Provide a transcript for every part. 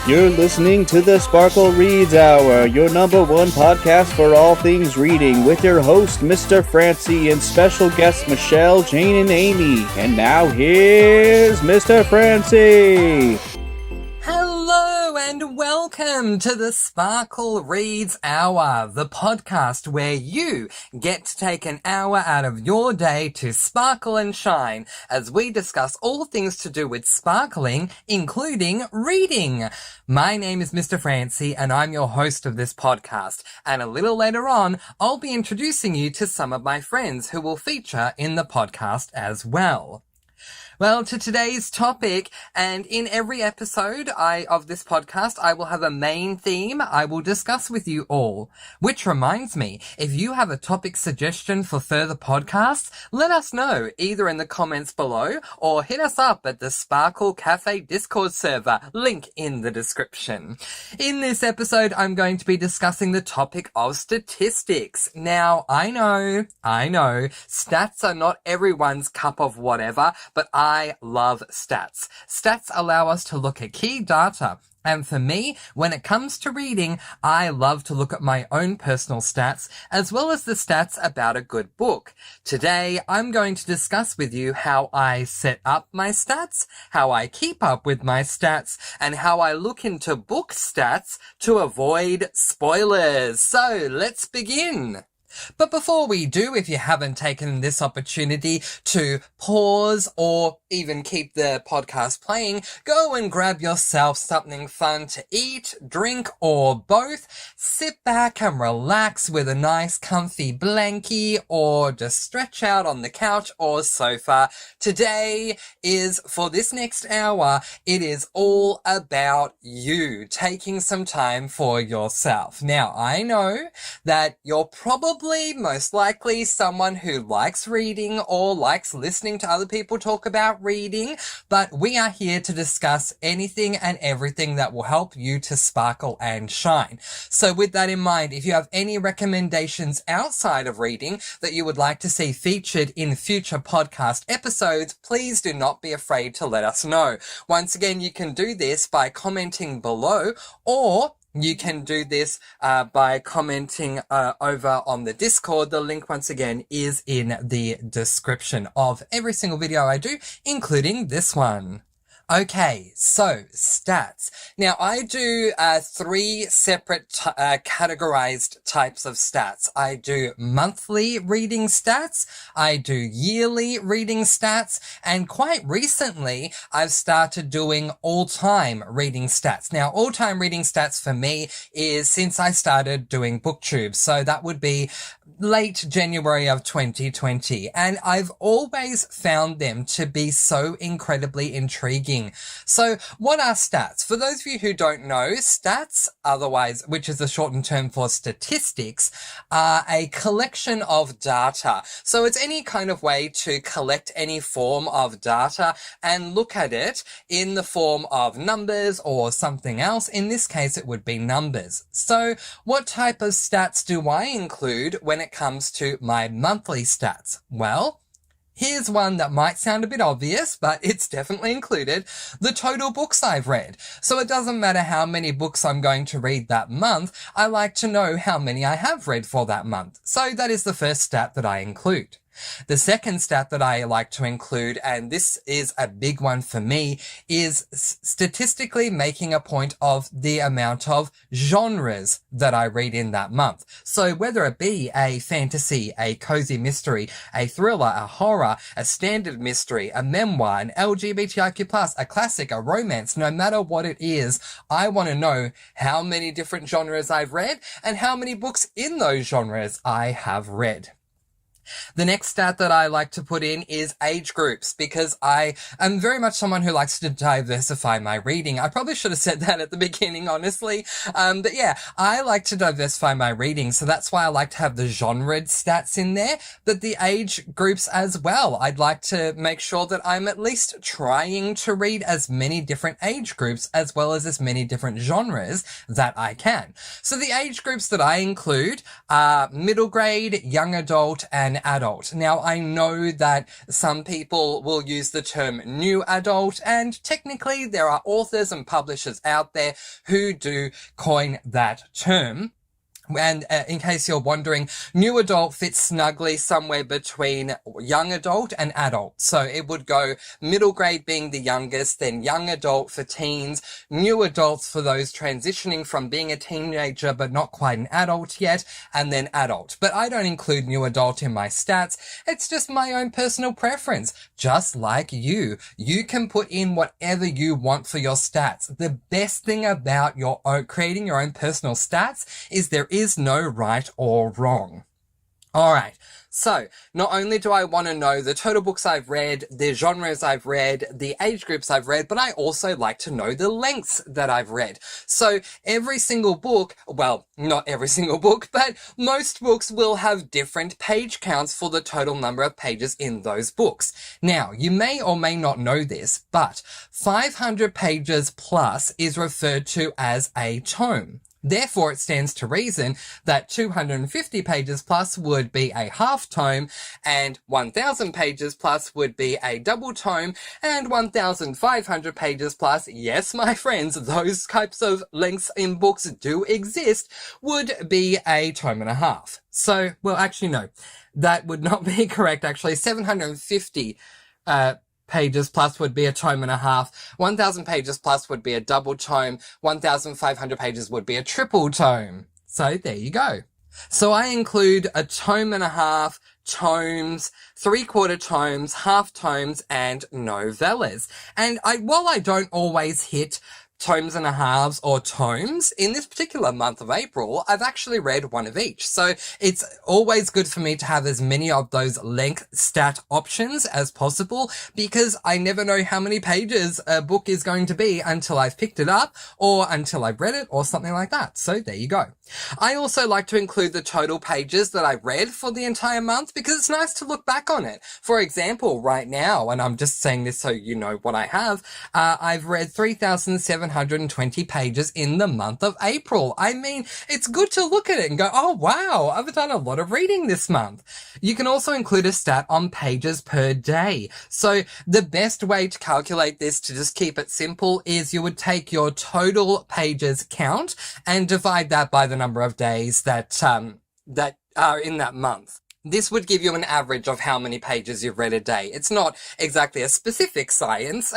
You're listening to the Sparkle Reads Hour, your number one podcast for all things reading, with your host, Mr. Francy, and special guests Michelle, Jane, and Amy. And now here's Mr. Francy. Hello and welcome to the Sparkle Reads Hour, the podcast where you get to take an hour out of your day to sparkle and shine as we discuss all things to do with sparkling, including reading. My name is Mr. Francy and I'm your host of this podcast. And a little later on, I'll be introducing you to some of my friends who will feature in the podcast as well. Well, to today's topic, and in every episode of this podcast, I will have a main theme I will discuss with you all. Which reminds me, if you have a topic suggestion for further podcasts, let us know either in the comments below or hit us up at the Sparkle Cafe Discord server, link in the description. In this episode, I'm going to be discussing the topic of statistics. Now, I know, stats are not everyone's cup of whatever, but I love stats. Stats allow us to look at key data. And for me, when it comes to reading, I love to look at my own personal stats, as well as the stats about a good book. Today, I'm going to discuss with you how I set up my stats, how I keep up with my stats, and how I look into book stats to avoid spoilers. So, let's begin. But before we do, if you haven't taken this opportunity to pause or even keep the podcast playing, go and grab yourself something fun to eat, drink, or both. Sit back and relax with a nice comfy blankie or just stretch out on the couch or sofa. Today is, for this next hour, it is all about you taking some time for yourself. Now, I know that you're probably most likely someone who likes reading or likes listening to other people talk about reading, but we are here to discuss anything and everything that will help you to sparkle and shine. So with that in mind, if you have any recommendations outside of reading that you would like to see featured in future podcast episodes, please do not be afraid to let us know. Once again, you can do this by commenting below, or you can do this by commenting over on the Discord. The link, once again, is in the description of every single video I do, including this one. Okay, so stats. Now, I do three separate categorized types of stats. I do monthly reading stats, I do yearly reading stats, and quite recently, I've started doing all-time reading stats. Now, all-time reading stats for me is since I started doing BookTube, so that would be late January of 2020, and I've always found them to be so incredibly intriguing. So what are stats? For those of you who don't know, stats, otherwise, which is a shortened term for statistics, are a collection of data. So it's any kind of way to collect any form of data and look at it in the form of numbers or something else. In this case, it would be numbers. So what type of stats do I include when it comes to my monthly stats? Well, here's one that might sound a bit obvious, but it's definitely included: the total books I've read. So it doesn't matter how many books I'm going to read that month, I like to know how many I have read for that month. So that is the first stat that I include. The second stat that I like to include, and this is a big one for me, is statistically making a point of the amount of genres that I read in that month. So whether it be a fantasy, a cozy mystery, a thriller, a horror, a standard mystery, a memoir, an LGBTIQ+, a classic, a romance, no matter what it is, I want to know how many different genres I've read and how many books in those genres I have read. The next stat that I like to put in is age groups, because I am very much someone who likes to diversify my reading. I probably should have said that at the beginning, honestly. But yeah, I like to diversify my reading, so that's why I like to have the genred stats in there, but the age groups as well. I'd like to make sure that I'm at least trying to read as many different age groups as well as many different genres that I can. So the age groups that I include are middle grade, young adult, and an adult. Now, I know that some people will use the term new adult, and technically there are authors and publishers out there who do coin that term. And in case you're wondering, new adult fits snugly somewhere between young adult and adult. So it would go middle grade being the youngest, then young adult for teens, new adults for those transitioning from being a teenager but not quite an adult yet, and then adult. But I don't include new adult in my stats. It's just my own personal preference. Just like you. You can put in whatever you want for your stats. The best thing about creating your own personal stats is there is no right or wrong. All right. So not only do I want to know the total books I've read, the genres I've read, the age groups I've read, but I also like to know the lengths that I've read. So every single book, well, not every single book, but most books will have different page counts for the total number of pages in those books. Now, you may or may not know this, but 500 pages plus is referred to as a tome. Therefore, it stands to reason that 250 pages plus would be a half tome, and 1,000 pages plus would be a double tome, and 1,500 pages plus, yes, my friends, those types of lengths in books do exist, would be a tome and a half. So, well, actually, no, that would not be correct, actually. 750 pages plus would be a tome and a half. 1,000 pages plus would be a double tome. 1,500 pages would be a triple tome. So there you go. So I include a tome and a half, tomes, 3/4 tomes, half tomes, and novellas. And while I don't always hit tomes and a halves or tomes, in this particular month of April, I've actually read one of each. So it's always good for me to have as many of those length stat options as possible, because I never know how many pages a book is going to be until I've picked it up or until I've read it or something like that. So there you go. I also like to include the total pages that I read for the entire month, because it's nice to look back on it. For example, right now, and I'm just saying this so you know what I have, I've read 3,720 pages in the month of April. I mean, it's good to look at it and go, oh wow, I've done a lot of reading this month. You can also include a stat on pages per day. So the best way to calculate this, to just keep it simple, is you would take your total pages count and divide that by the number of days that are in that month. This would give you an average of how many pages you've read a day. It's not exactly a specific science,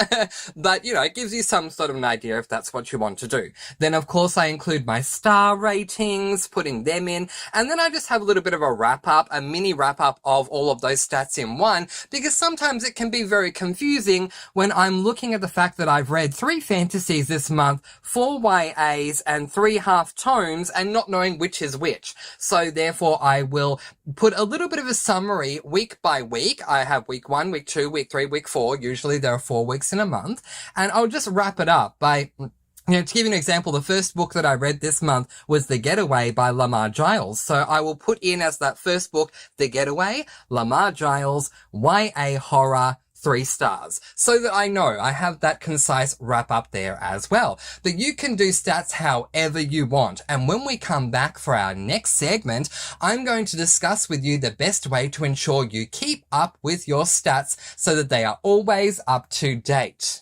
but, it gives you some sort of an idea if that's what you want to do. Then, of course, I include my star ratings, putting them in, and then I just have a little bit of a wrap-up, a mini wrap-up of all of those stats in one, because sometimes it can be very confusing when I'm looking at the fact that I've read 3 fantasies this month, 4 YAs, and 3 half tomes, and not knowing which is which. So, therefore, I will put a little bit of a summary week by week. I have week 1, week 2, week 3, week 4. Usually there are 4 weeks in a month. And I'll just wrap it up by, to give you an example, the first book that I read this month was The Getaway by Lamar Giles. So I will put in as that first book, The Getaway, Lamar Giles, YA horror, 3 stars, so that I know I have that concise wrap up there as well. But you can do stats however you want. And when we come back for our next segment, I'm going to discuss with you the best way to ensure you keep up with your stats so that they are always up to date.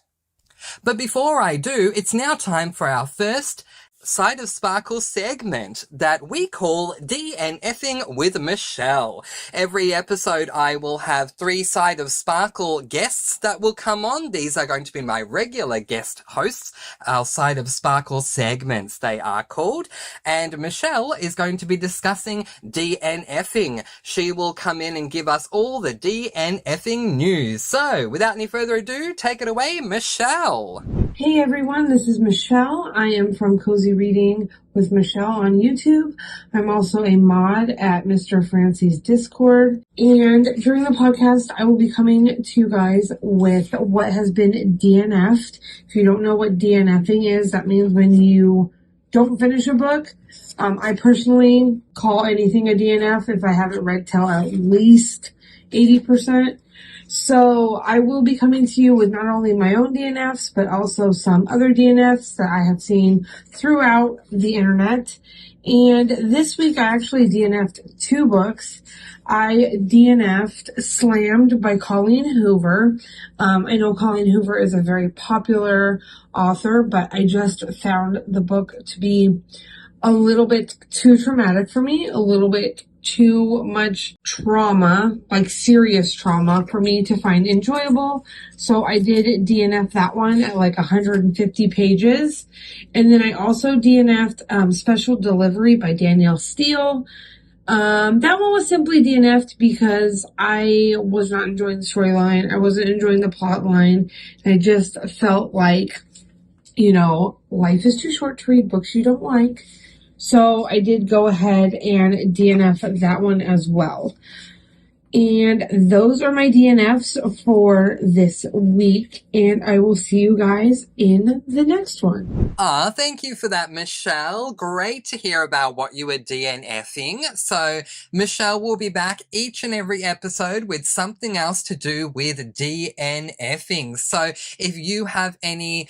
But before I do, it's now time for our first Side of Sparkle segment that we call DNFing with Michelle. Every episode I will have 3 Side of Sparkle guests that will come on. These are going to be my regular guest hosts, our Side of Sparkle segments they are called. And Michelle is going to be discussing DNFing. She will come in and give us all the DNFing news. So, without any further ado, take it away, Michelle. Hey everyone, this is Michelle. I am from Cozy Reading with Michelle on YouTube. I'm also a mod at Mr. Francy's Discord. And during the podcast, I will be coming to you guys with what has been DNF'd. If you don't know what DNFing is, that means when you don't finish a book. I personally call anything a DNF if I haven't read till at least 80%. So I will be coming to you with not only my own DNFs, but also some other DNFs that I have seen throughout the internet. And this week I actually DNF'd 2 books. I DNF'd Slammed by Colleen Hoover. I know Colleen Hoover is a very popular author, but I just found the book to be a little bit too traumatic for me, a little bit too much trauma, like serious trauma for me to find enjoyable. So I did DNF that one at like 150 pages. And then I also DNF'd Special Delivery by Danielle Steele. That one was simply DNF'd because I was not enjoying the storyline. I wasn't enjoying the plot line. I just felt like, life is too short to read books you don't like. So I did go ahead and DNF that one as well. And those are my DNFs for this week. And I will see you guys in the next one. Thank you for that, Michelle. Great to hear about what you were DNFing. So Michelle will be back each and every episode with something else to do with DNFing. So if you have any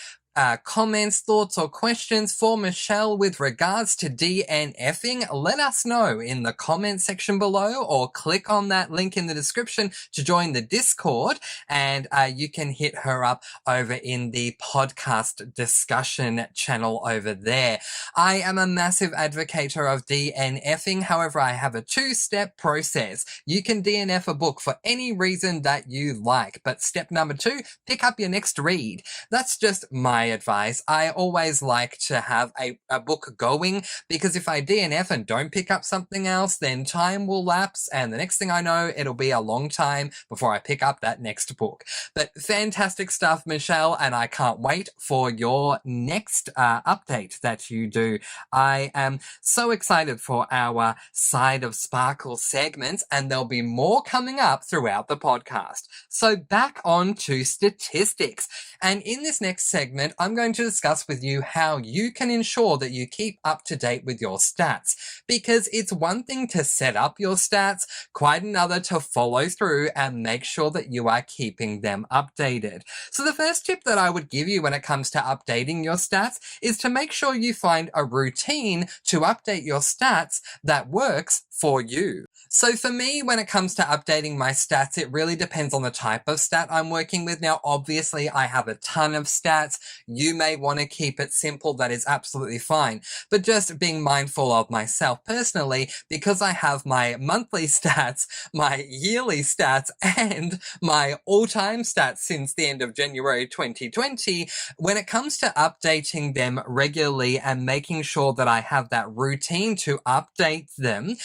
comments, thoughts, or questions for Michelle with regards to DNFing, let us know in the comment section below or click on that link in the description to join the Discord, and you can hit her up over in the podcast discussion channel over there. I am a massive advocator of DNFing. However, I have a 2-step process. You can DNF a book for any reason that you like, but step number 2, pick up your next read. That's just my advice. I always like to have a book going, because if I DNF and don't pick up something else, then time will lapse, and the next thing I know, it'll be a long time before I pick up that next book. But fantastic stuff, Michelle, and I can't wait for your next update that you do. I am so excited for our Side of Sparkle segments, and there'll be more coming up throughout the podcast. So back on to statistics. And in this next segment, I'm going to discuss with you how you can ensure that you keep up to date with your stats. Because it's one thing to set up your stats, quite another to follow through and make sure that you are keeping them updated. So the first tip that I would give you when it comes to updating your stats is to make sure you find a routine to update your stats that works for you. So for me, when it comes to updating my stats, it really depends on the type of stat I'm working with. Now, obviously, I have a ton of stats. You may want to keep it simple. That is absolutely fine. But just being mindful of myself personally, because I have my monthly stats, my yearly stats, and my all-time stats since the end of January 2020, when it comes to updating them regularly and making sure that I have that routine to update them,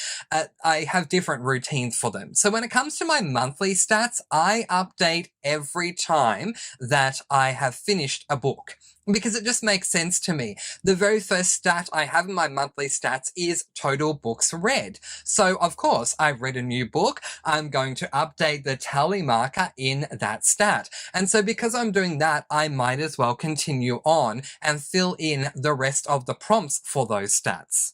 I have different routines for them. So when it comes to my monthly stats, I update every time that I have finished a book, because it just makes sense to me. The very first stat I have in my monthly stats is total books read. So of course, I've read a new book, I'm going to update the tally marker in that stat. And so because I'm doing that, I might as well continue on and fill in the rest of the prompts for those stats.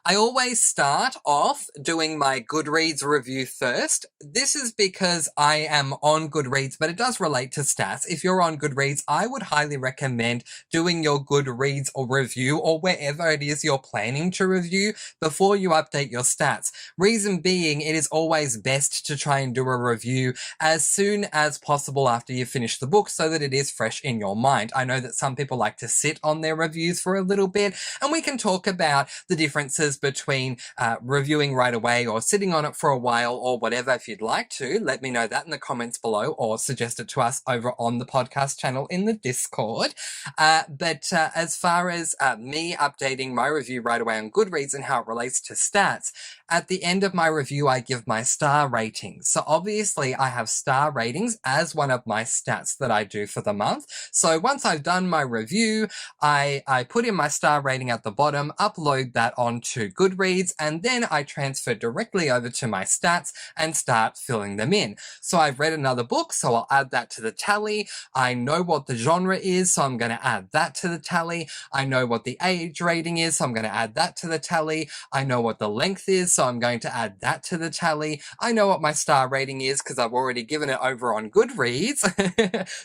I always start off doing my Goodreads review first. This is because I am on Goodreads, but it does relate to stats. If you're on Goodreads, I would highly recommend doing your Goodreads or review, or wherever it is you're planning to review, before you update your stats. Reason being, it is always best to try and do a review as soon as possible after you finish the book, so that it is fresh in your mind. I know that some people like to sit on their reviews for a little bit, and we can talk about the differences between reviewing right away or sitting on it for a while or whatever. If you'd like to, let me know that in the comments below, or suggest it to us over on the podcast channel in the Discord. But as far as me updating my review right away on Goodreads and how it relates to stats, at the end of my review, I give my star ratings. So obviously I have star ratings as one of my stats that I do for the month. So once I've done my review, I put in my star rating at the bottom, upload that on onto Goodreads, and then I transfer directly over to my stats and start filling them in. So I've read another book, so I'll add that to the tally. I know what the genre is, so I'm going to add that to the tally. I know what the age rating is, so I'm going to add that to the tally. I know what the length is, so I'm going to add that to the tally. I know what my star rating is because I've already given it over on Goodreads,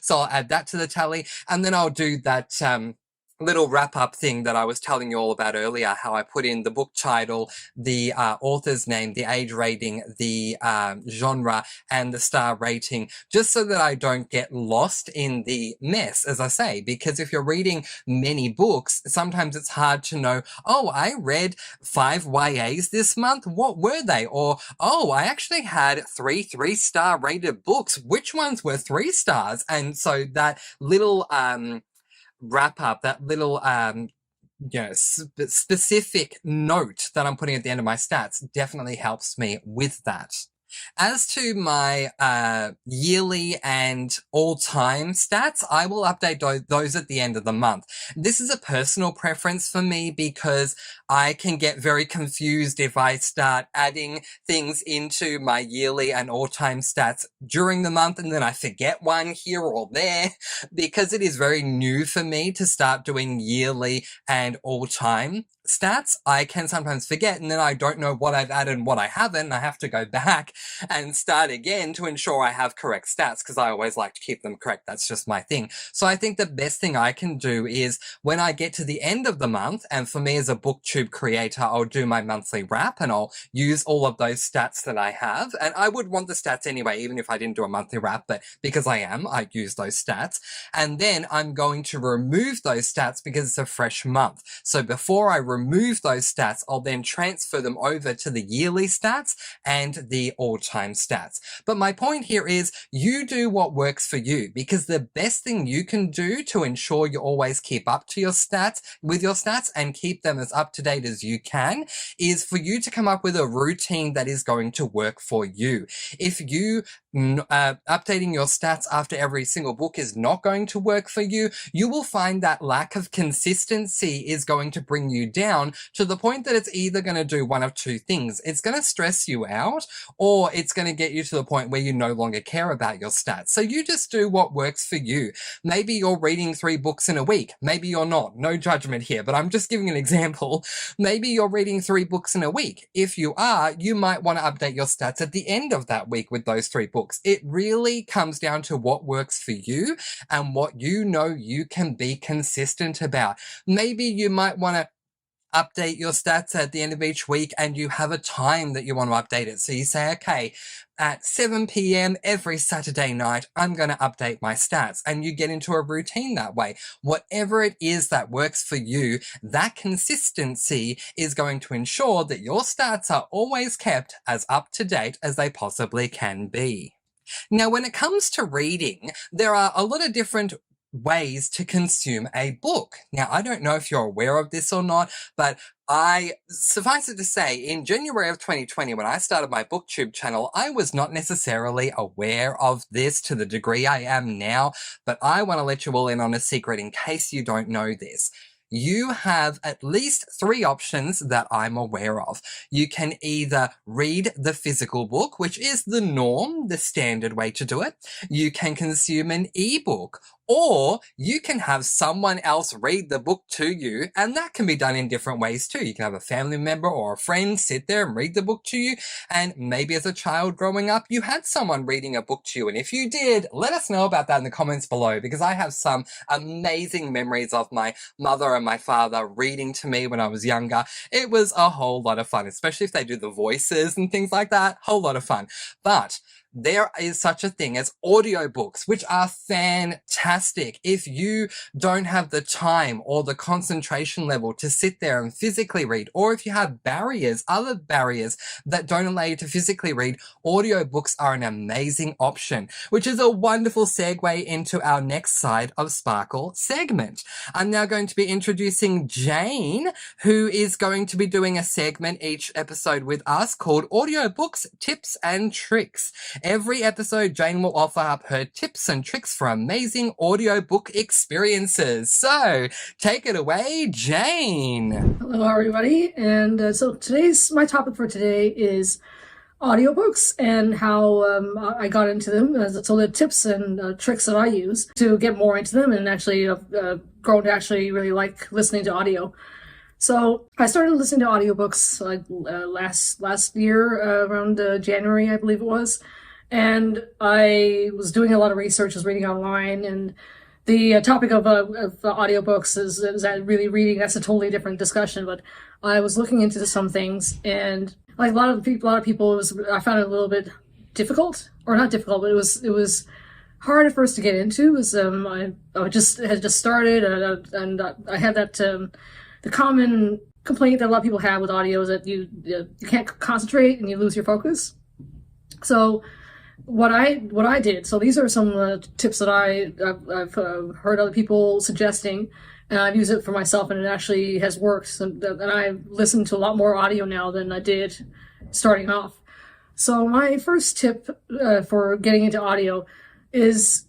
so I'll add that to the tally, and then I'll do that little wrap-up thing that I was telling you all about earlier, how I put in the book title, the author's name, the age rating, the genre, and the star rating, just so that I don't get lost in the mess, as I say, because if you're reading many books, sometimes it's hard to know, oh, I read 5 YAs this month, what were they? Or, oh, I actually had 3 3-star rated books, which ones were 3 stars? And so that little wrap up, that little specific note that I'm putting at the end of my stats definitely helps me with that. As to my yearly and all-time stats, I will update those at the end of the month. This is a personal preference for me because I can get very confused if I start adding things into my yearly and all-time stats during the month and then I forget one here or there, because it is very new for me to start doing yearly and all-time stats. I can sometimes forget and then I don't know what I've added and what I haven't, and I have to go back and start again to ensure I have correct stats, because I always like to keep them correct. That's just my thing. So I think the best thing I can do is when I get to the end of the month, and for me as a booktube creator, I'll do my monthly wrap and I'll use all of those stats that I have. And I would want the stats anyway, even if I didn't do a monthly wrap, but because I use those stats. And then I'm going to remove those stats because it's a fresh month. So before I remove those stats, I'll then transfer them over to the yearly stats and the all-time stats. But my point here is you do what works for you, because the best thing you can do to ensure you always keep up to your stats with your stats and keep them as up to date as you can is for you to come up with a routine that is going to work for you. If you updating your stats after every single book is not going to work for you, you will find that lack of consistency is going to bring you down to the point that it's either going to do one of two things. It's going to stress you out, or it's going to get you to the point where you no longer care about your stats. So you just do what works for you. Maybe you're reading 3 books in a week. Maybe you're not. No judgment here, but I'm just giving an example. Maybe you're reading 3 books in a week. If you are, you might want to update your stats at the end of that week with those 3 books. It really comes down to what works for you and what you know you can be consistent about. Maybe you might want to update your stats at the end of each week and you have a time that you want to update it. So you say, okay, at 7 p.m. every Saturday night, I'm going to update my stats, and you get into a routine that way. Whatever it is that works for you, that consistency is going to ensure that your stats are always kept as up to date as they possibly can be. Now, when it comes to reading, there are a lot of different ways to consume a book. Now, I don't know if you're aware of this or not, but suffice it to say, in January of 2020, when I started my booktube channel, I was not necessarily aware of this to the degree I am now, but I want to let you all in on a secret in case you don't know this. You have at least 3 options that I'm aware of. You can either read the physical book, which is the norm, the standard way to do it. You can consume an ebook, or you can have someone else read the book to you, and that can be done in different ways too. You can have a family member or a friend sit there and read the book to you, and maybe as a child growing up, you had someone reading a book to you, and if you did, let us know about that in the comments below, because I have some amazing memories of my mother and my father reading to me when I was younger. It was a whole lot of fun, especially if they do the voices and things like that. Whole lot of fun. But there is such a thing as audiobooks, which are fantastic. If you don't have the time or the concentration level to sit there and physically read, or if you have other barriers that don't allow you to physically read, audiobooks are an amazing option, which is a wonderful segue into our next Side of Sparkle segment. I'm now going to be introducing Jane, who is going to be doing a segment each episode with us called Audiobooks, Tips and Tricks. Every episode, Jane will offer up her tips and tricks for amazing audiobook experiences. So, take it away, Jane. Hello, everybody. And so my topic for today is audiobooks and how I got into them. So the tips and tricks that I use to get more into them and actually grown to actually really like listening to audio. So I started listening to audiobooks like last year around January, I believe it was. And I was doing a lot of research, was reading online, and the topic of audiobooks is that really reading. That's a totally different discussion. But I was looking into some things, and like a lot of people, I found it a little bit difficult, or not difficult, but it was hard at first to get into. It was I had just started, and I had that the common complaint that a lot of people have with audio is that you can't concentrate and you lose your focus. So what I did, so these are some tips that I've heard other people suggesting, and I've used it for myself, and it actually has worked. And I listen to a lot more audio now than I did starting off. So my first tip for getting into audio is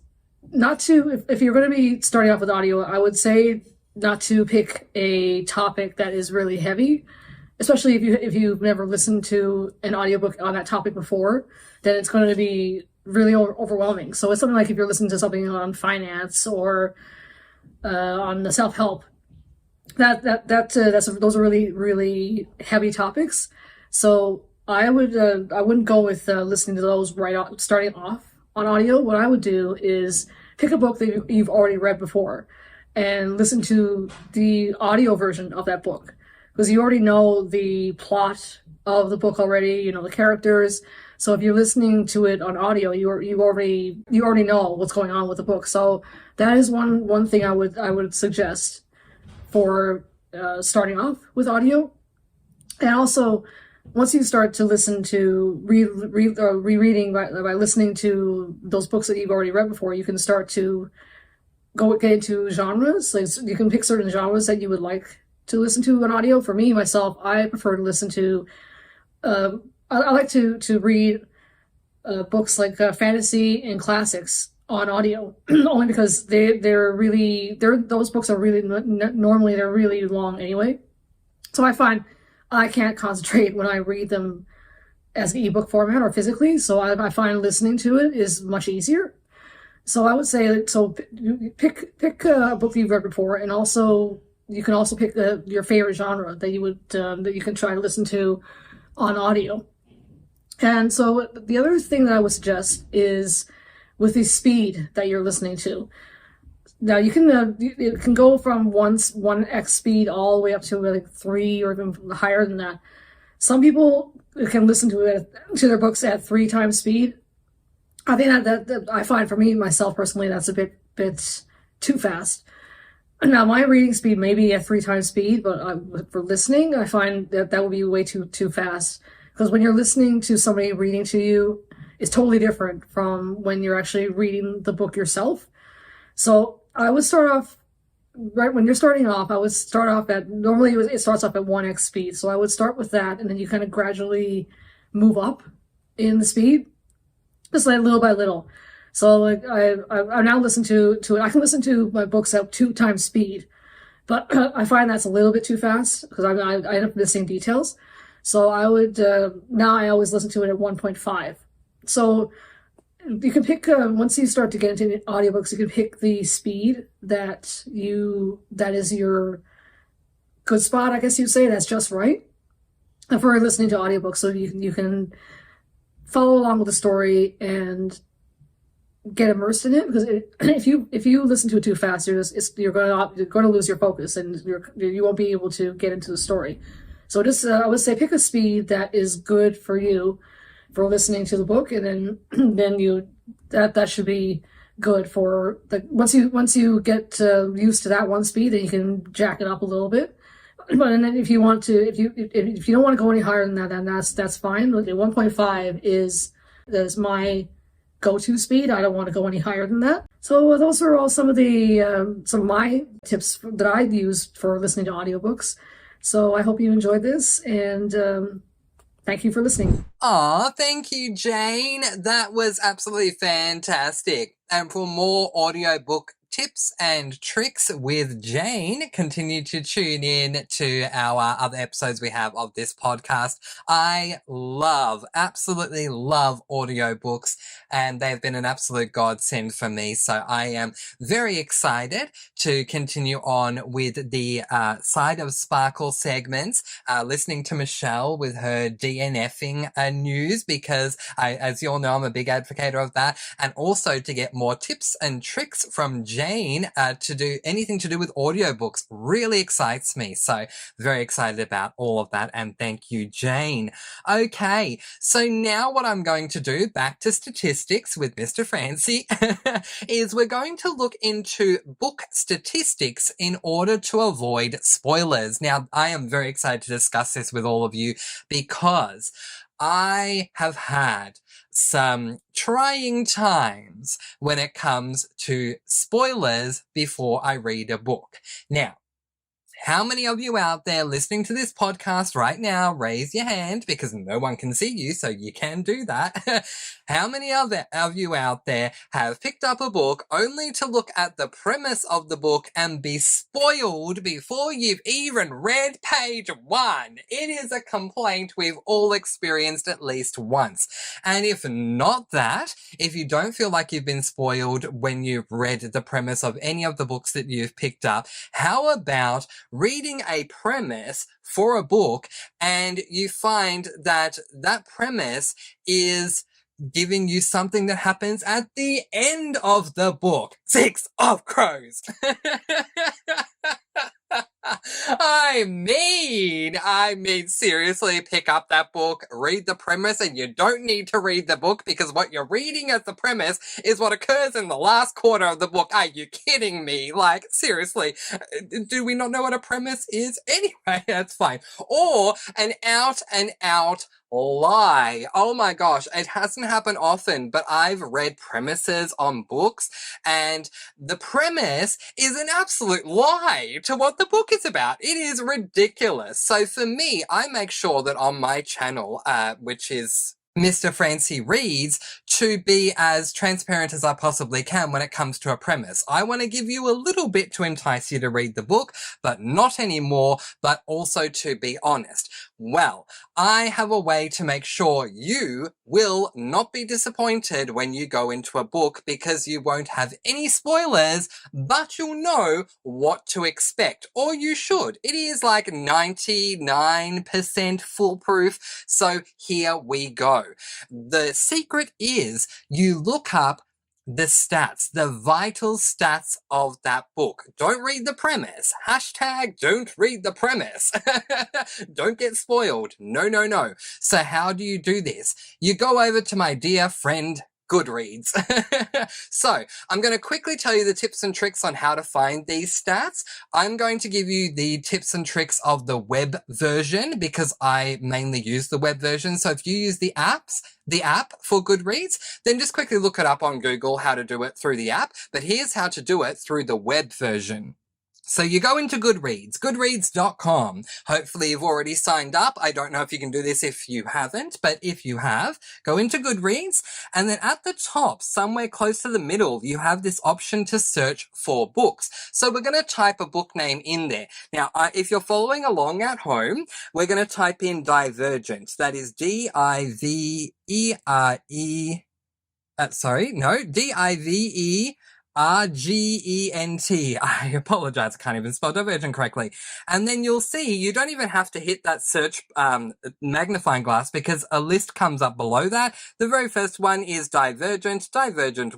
not to, if you're going to be starting off with audio, I would say not to pick a topic that is really heavy, especially if you've never listened to an audiobook on that topic before, then it's going to be really overwhelming. So it's something like if you're listening to something on finance or on the self-help, those are really, really heavy topics. So I wouldn't go with listening to those starting off on audio. What I would do is pick a book that you've already read before and listen to the audio version of that book, because you already know the plot of the book already, you know the characters. So if you're listening to it on audio, you already know what's going on with the book. So that is one thing I would suggest for starting off with audio. And also, once you start to listen to rereading by listening to those books that you've already read before, you can start to get into genres. Like you can pick certain genres that you would like to listen to on audio. For me, myself, I prefer to listen to, I like to read books like fantasy and classics on audio, only because those books are really, normally they're really long anyway. So I find I can't concentrate when I read them as an ebook format or physically. So I find listening to it is much easier. So I would say, so pick a book that you've read before, and also you can also pick your favorite genre that you can try to listen to on audio. And so the other thing that I would suggest is with the speed that you're listening to. Now you can it can go from 1x speed all the way up to like 3 or even higher than that. Some people can listen to their books at 3 times speed. I think that I find, for me myself personally, that's a bit too fast. Now my reading speed may be at 3 times speed, but for listening, I find that would be way too fast. Because when you're listening to somebody reading to you, it's totally different from when you're actually reading the book yourself. So I would start off, right when you're starting off, I would start off normally it starts off at 1x speed. So I would start with that, and then you kind of gradually move up in the speed, just like little by little. So like I now listen to it. I can listen to my books at 2 times speed, but I find that's a little bit too fast because I end up missing details. So I would now I always listen to it at 1.5. So you can pick once you start to get into audiobooks, you can pick the speed that is your good spot, I guess you'd say. That's just right for listening to audiobooks. So you can follow along with the story and get immersed in it, because if you listen to it too fast, you're going to lose your focus, and you won't be able to get into the story. So just I would say pick a speed that is good for you for listening to the book, and then that should be good for once you get used to that one speed, then you can jack it up a little bit. But and then if you don't want to go any higher than that, then that's fine. Like 1.5 is my go-to speed. I don't want to go any higher than that. So those are all some of my tips that I use for listening to audiobooks. So I hope you enjoyed this, and Thank you for listening. Aw, thank you, Jane. That was absolutely fantastic. And for more audiobook tips and tricks with Jane, continue to tune in to our other episodes we have of this podcast. I absolutely love audiobooks, and they've been an absolute godsend for me. So I am very excited to continue on with the Side of Sparkle segments, listening to Michelle with her DNFing news, because as you all know, I'm a big advocate of that, and also to get more tips and tricks from Jane to do anything to do with audiobooks really excites me. So very excited about all of that, and thank you, Jane. Okay, so now what I'm going to do, back to statistics with Mr. Francy, is we're going to look into book statistics in order to avoid spoilers. Now, I am very excited to discuss this with all of you because I have had some trying times when it comes to spoilers before I read a book. Now, how many of you out there listening to this podcast right now, raise your hand, because no one can see you, so you can do that. How many of you out there have picked up a book only to look at the premise of the book and be spoiled before you've even read page 1? It is a complaint we've all experienced at least once. And if not that, if you don't feel like you've been spoiled when you've read the premise of any of the books that you've picked up, how about reading a premise for a book and you find that that premise is giving you something that happens at the end of the book? 6 of Crows. I mean, seriously, pick up that book, read the premise, and you don't need to read the book because what you're reading as the premise is what occurs in the last quarter of the book. Are you kidding me? Like, seriously, do we not know what a premise is? Anyway, that's fine. Or an out and out lie. Oh my gosh, it hasn't happened often, but I've read premises on books and the premise is an absolute lie to what the book is about. It is ridiculous. So for me, I make sure that on my channel, which is Mr. Francy Reads, to be as transparent as I possibly can when it comes to a premise. I want to give you a little bit to entice you to read the book, but not anymore, but also to be honest. Well, I have a way to make sure you will not be disappointed when you go into a book because you won't have any spoilers, but you'll know what to expect, or you should. It is like 99% foolproof, so here we go. The secret is you look up the stats, the vital stats of that book. Don't read the premise. Hashtag don't read the premise. Don't get spoiled. No, no, no. So how do you do this? You go over to my dear friend Goodreads. So I'm going to quickly tell you the tips and tricks on how to find these stats. I'm going to give you the tips and tricks of the web version because I mainly use the web version. So if you use the app for Goodreads, then just quickly look it up on Google how to do it through the app. But here's how to do it through the web version. So you go into Goodreads, goodreads.com. Hopefully you've already signed up. I don't know if you can do this if you haven't, but if you have, go into Goodreads, and then at the top, somewhere close to the middle, you have this option to search for books. So we're going to type a book name in there. Now, if you're following along at home, we're going to type in Divergent. That is D-I-V-E-R-E... D-I-V-E... R-G-E-N-T. I apologize, I can't even spell Divergent correctly. And then you'll see you don't even have to hit that search magnifying glass because a list comes up below that. The very first one is Divergent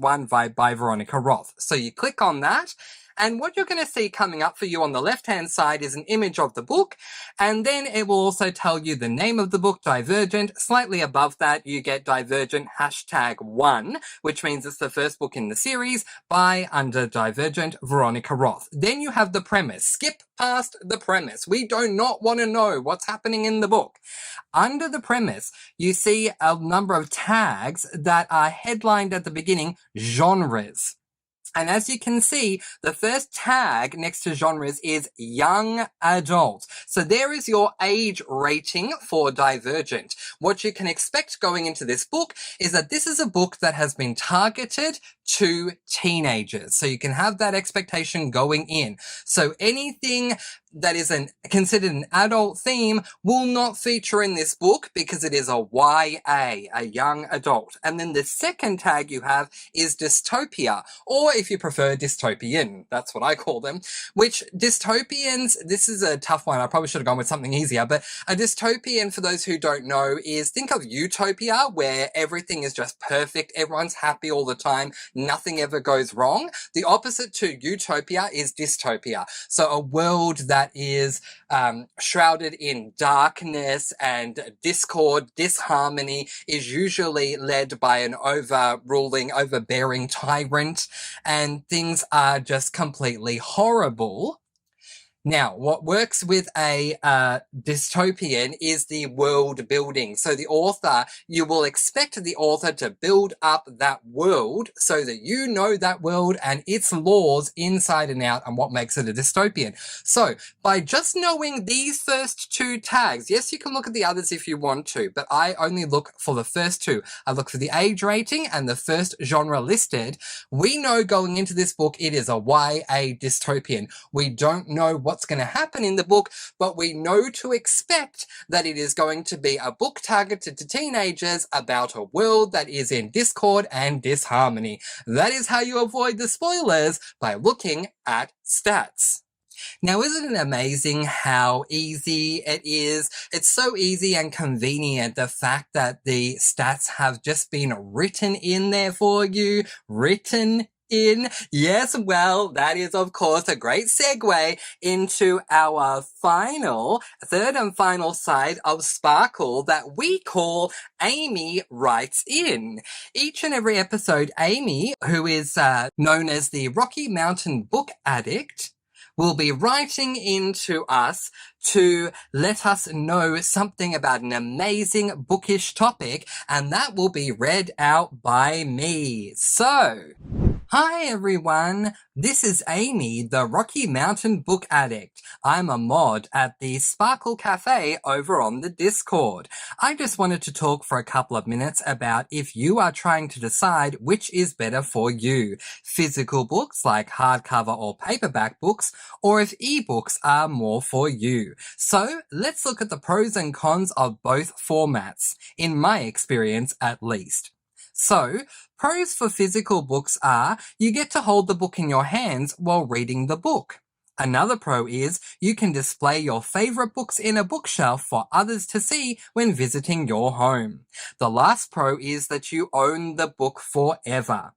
1 by Veronica Roth. So you click on that. And what you're going to see coming up for you on the left-hand side is an image of the book, and then it will also tell you the name of the book, Divergent. Slightly above that, you get Divergent #1, which means it's the first book in the series by, under Divergent, Veronica Roth. Then you have the premise. Skip past the premise. We do not want to know what's happening in the book. Under the premise, you see a number of tags that are headlined at the beginning, genres. And as you can see, the first tag next to genres is young adult. So there is your age rating for Divergent. What you can expect going into this book is that this is a book that has been targeted to teenagers. So you can have that expectation going in. So anything that is considered an adult theme will not feature in this book because it is a YA, a young adult. And then the second tag you have is dystopia, or if you prefer, dystopian. That's what I call them. Which dystopians, this is a tough one. I probably should have gone with something easier, but a dystopian, for those who don't know, is think of utopia, where everything is just perfect. Everyone's happy all the time. Nothing ever goes wrong. The opposite to utopia is dystopia. So a world that is shrouded in darkness and discord, disharmony, is usually led by an overbearing tyrant, and things are just completely horrible. Now, what works with a dystopian is the world building. So the author, you will expect the author to build up that world so that you know that world and its laws inside and out and what makes it a dystopian. So by just knowing these first two tags, yes, you can look at the others if you want to, but I only look for the first two. I look for the age rating and the first genre listed. We know going into this book it is a YA dystopian. We don't know what's going to happen in the book, but we know to expect that it is going to be a book targeted to teenagers about a world that is in discord and disharmony. That is how you avoid the spoilers, by looking at stats. Now, isn't it amazing how easy it is? It's so easy and convenient, the fact that the stats have just been written in there for you, written in. Yes, well, that is, of course, a great segue into our third and final side of Sparkle that we call Amy Writes In. Each and every episode, Amy, who is known as the Rocky Mountain Book Addict, will be writing into us to let us know something about an amazing bookish topic, and that will be read out by me. So, hi everyone, this is Amy, the Rocky Mountain Book Addict. I'm a mod at the Sparkle Cafe over on the Discord. I just wanted to talk for a couple of minutes about if you are trying to decide which is better for you, physical books like hardcover or paperback books, or if ebooks are more for you. So let's look at the pros and cons of both formats, in my experience at least. So, pros for physical books are you get to hold the book in your hands while reading the book. Another pro is you can display your favorite books in a bookshelf for others to see when visiting your home. The last pro is that you own the book forever.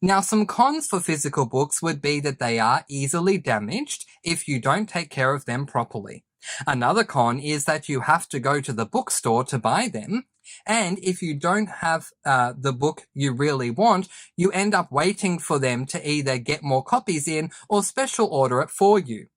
Now, some cons for physical books would be that they are easily damaged if you don't take care of them properly. Another con is that you have to go to the bookstore to buy them. And if you don't have the book you really want, you end up waiting for them to either get more copies in or special order it for you.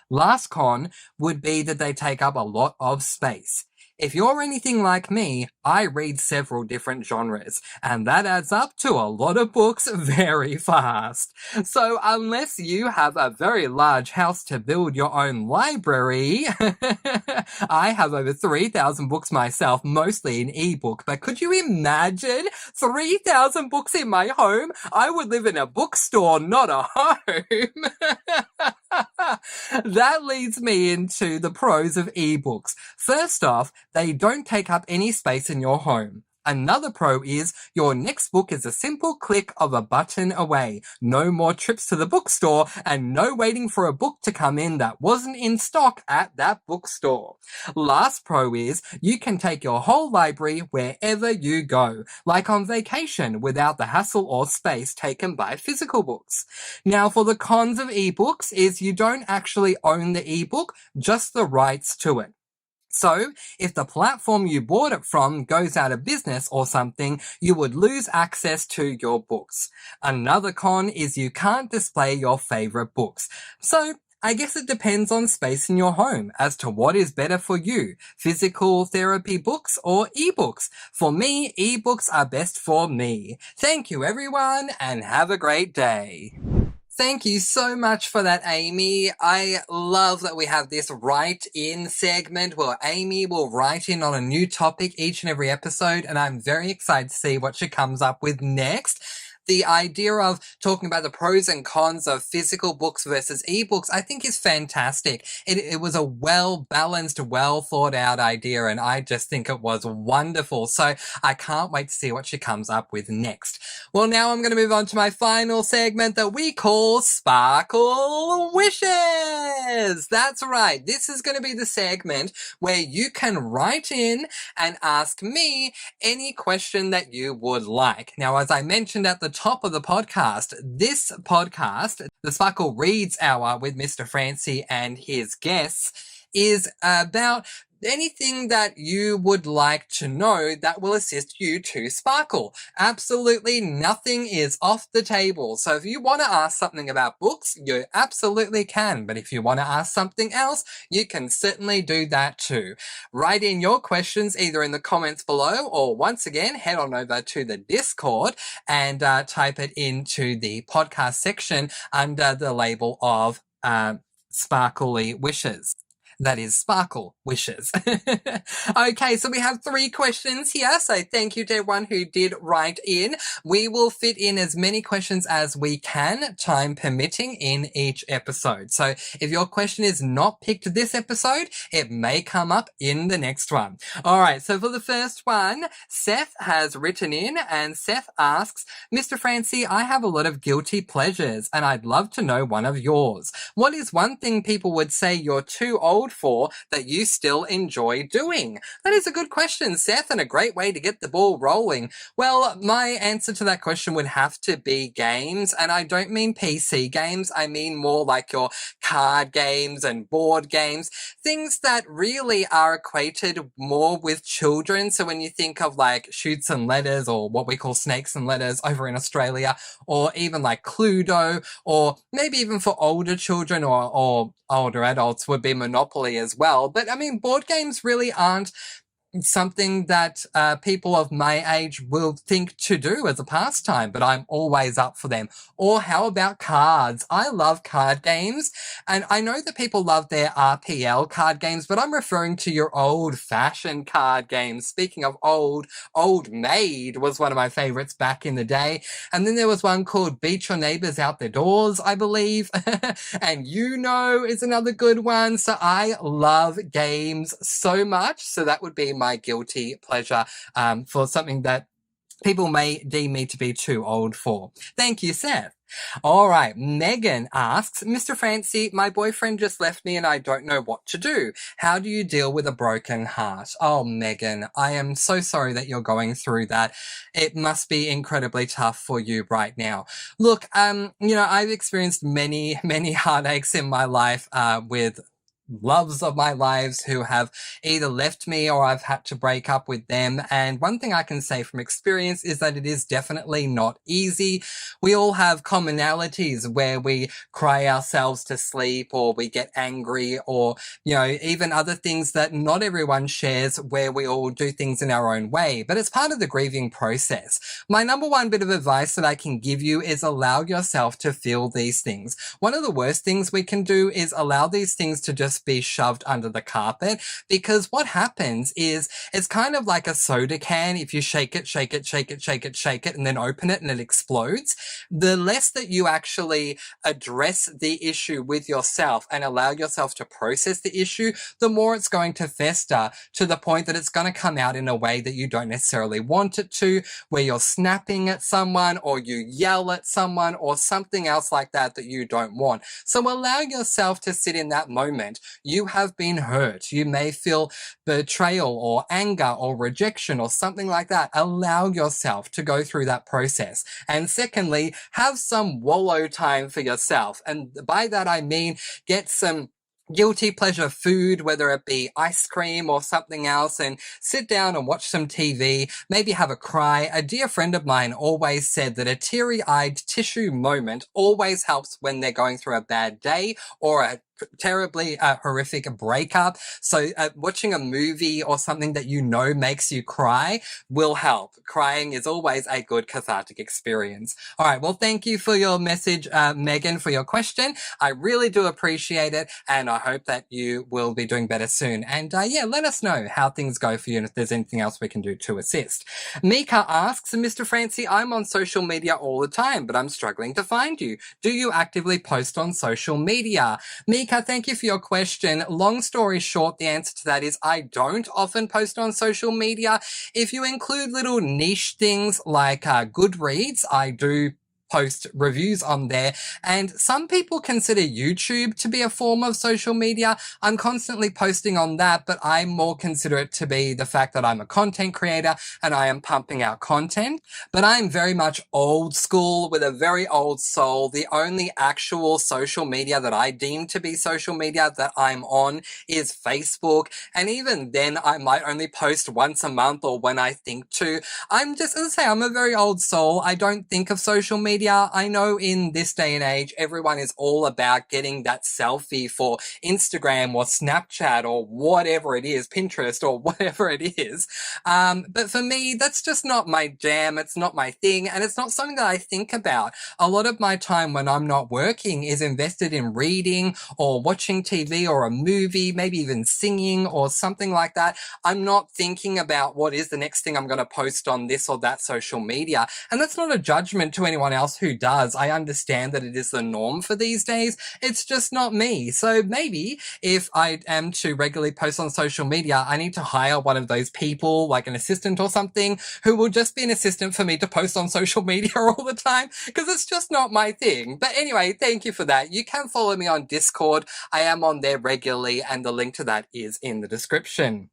Last con would be that they take up a lot of space. If you're anything like me, I read several different genres, and that adds up to a lot of books very fast. So unless you have a very large house to build your own library, I have over 3,000 books myself, mostly in ebook, but could you imagine 3,000 books in my home? I would live in a bookstore, not a home. That leads me into the pros of ebooks. First off, they don't take up any space in your home. Another pro is your next book is a simple click of a button away. No more trips to the bookstore and no waiting for a book to come in that wasn't in stock at that bookstore. Last pro is you can take your whole library wherever you go, like on vacation, without the hassle or space taken by physical books. Now, for the cons of ebooks is you don't actually own the ebook, just the rights to it. So, if the platform you bought it from goes out of business or something, you would lose access to your books. Another con is you can't display your favorite books. So, I guess it depends on space in your home as to what is better for you, physical therapy books or ebooks. For me, ebooks are best for me. Thank you everyone and have a great day. Thank you so much for that, Amy. I love that we have this write-in segment where Amy will write in on a new topic each and every episode, and I'm very excited to see what she comes up with next. The idea of talking about the pros and cons of physical books versus ebooks, I think is fantastic. It was a well-balanced, well-thought-out idea, and I just think it was wonderful. So I can't wait to see what she comes up with next. Well, now I'm going to move on to my final segment that we call Sparkle Wishes. That's right. This is going to be the segment where you can write in and ask me any question that you would like. Now, as I mentioned at the top of the podcast, this podcast, the Sparkle Reads Hour with Mr. Francy and his guests, is about anything that you would like to know that will assist you to sparkle. Absolutely nothing is off the table. So if you want to ask something about books, you absolutely can. But if you want to ask something else, you can certainly do that too. Write in your questions either in the comments below or once again, head on over to the Discord and type it into the podcast section under the label of Sparkly Wishes. That is Sparkle Wishes. Okay, so we have 3 questions here, so thank you to everyone who did write in. We will fit in as many questions as we can, time permitting, in each episode. So if your question is not picked this episode, it may come up in the next one. Alright, so for the first one, Seth has written in, and Seth asks, Mr. Francy, I have a lot of guilty pleasures, and I'd love to know one of yours. What is one thing people would say you're too old for that you still enjoy doing? That is a good question, Seth, and a great way to get the ball rolling. Well, my answer to that question would have to be games, and I don't mean PC games. I mean more like your card games and board games, things that really are equated more with children. So when you think of like Shoots and Letters, or what we call Snakes and Letters over in Australia, or even like Cluedo, or maybe even for older children or older adults would be Monopoly as well. But I mean, board games really aren't something that people of my age will think to do as a pastime, but I'm always up for them. Or how about cards? I love card games, and I know that people love their RPL card games, but I'm referring to your old-fashioned card games. Speaking of old, Old Maid was one of my favorites back in the day, and then there was one called Beat Your Neighbors Out the Doors, I believe, and You Know is another good one. So I love games so much, so that would be my guilty pleasure for something that people may deem me to be too old for. Thank you, Seth. All right, Megan asks, Mr. Francy, my boyfriend just left me and I don't know what to do. How do you deal with a broken heart? Oh, Megan, I am so sorry that you're going through that. It must be incredibly tough for you right now. Look, I've experienced many, many heartaches in my life with loves of my lives who have either left me or I've had to break up with them. And one thing I can say from experience is that it is definitely not easy. We all have commonalities where we cry ourselves to sleep, or we get angry, or, even other things that not everyone shares, where we all do things in our own way. But it's part of the grieving process. My number one bit of advice that I can give you is allow yourself to feel these things. One of the worst things we can do is allow these things to just be shoved under the carpet, because what happens is it's kind of like a soda can. If you shake it, and then open it and it explodes, the less that you actually address the issue with yourself and allow yourself to process the issue, the more it's going to fester to the point that it's going to come out in a way that you don't necessarily want it to, where you're snapping at someone, or you yell at someone, or something else like that that you don't want. So allow yourself to sit in that moment. You have been hurt. You may feel betrayal or anger or rejection or something like that. Allow yourself to go through that process. And secondly, have some wallow time for yourself. And by that I mean get some guilty pleasure food, whether it be ice cream or something else, and sit down and watch some TV, maybe have a cry. A dear friend of mine always said that a teary-eyed tissue moment always helps when they're going through a bad day or a terribly horrific breakup. So watching a movie or something that you know makes you cry will help. Crying is always a good cathartic experience. All right. Well, thank you for your message, Megan, for your question. I really do appreciate it. And I hope that you will be doing better soon. And yeah, let us know how things go for you and if there's anything else we can do to assist. Mika asks, Mr. Francy, I'm on social media all the time, but I'm struggling to find you. Do you actively post on social media? Mika, thank you for your question. Long story short, the answer to that is I don't often post on social media. If you include little niche things like Goodreads, I do post reviews on there. And some people consider YouTube to be a form of social media. I'm constantly posting on that, but I more consider it to be the fact that I'm a content creator and I am pumping out content. But I'm very much old school with a very old soul. The only actual social media that I deem to be social media that I'm on is Facebook. And even then, I might only post once a month or when I think to. I'm just, as I say, I'm a very old soul. I don't think of social media. I know in this day and age, everyone is all about getting that selfie for Instagram or Snapchat or whatever it is, Pinterest or whatever it is. But for me, that's just not my jam. It's not my thing. And it's not something that I think about. A lot of my time when I'm not working is invested in reading or watching TV or a movie, maybe even singing or something like that. I'm not thinking about what is the next thing I'm going to post on this or that social media. And that's not a judgment to anyone else who does. I understand that it is the norm for these days. It's just not me. So maybe if I am to regularly post on social media, I need to hire one of those people, like an assistant or something, who will just be an assistant for me to post on social media all the time, because it's just not my thing. But anyway, thank you for that. You can follow me on Discord. I am on there regularly, and the link to that is in the description.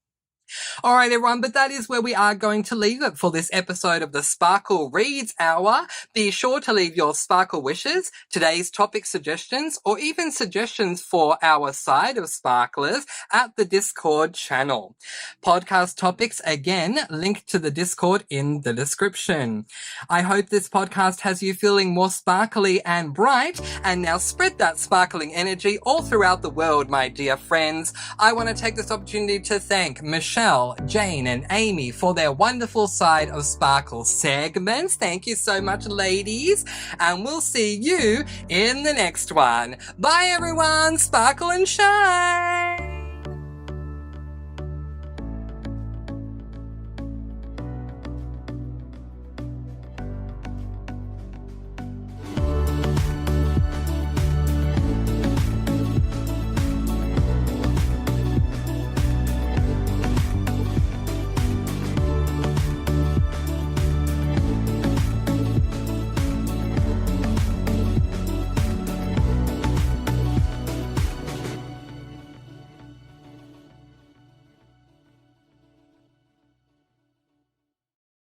All right, everyone, but that is where we are going to leave it for this episode of the Sparkle Reads Hour. Be sure to leave your sparkle wishes, today's topic suggestions, or even suggestions for our side of sparklers at the Discord channel. Podcast topics, again, linked to the Discord in the description. I hope this podcast has you feeling more sparkly and bright, and now spread that sparkling energy all throughout the world, my dear friends. I want to take this opportunity to thank Michelle, Jane, and Amy for their wonderful Side of Sparkle segments. Thank you so much, ladies. And we'll see you in the next one. Bye, everyone. Sparkle and shine.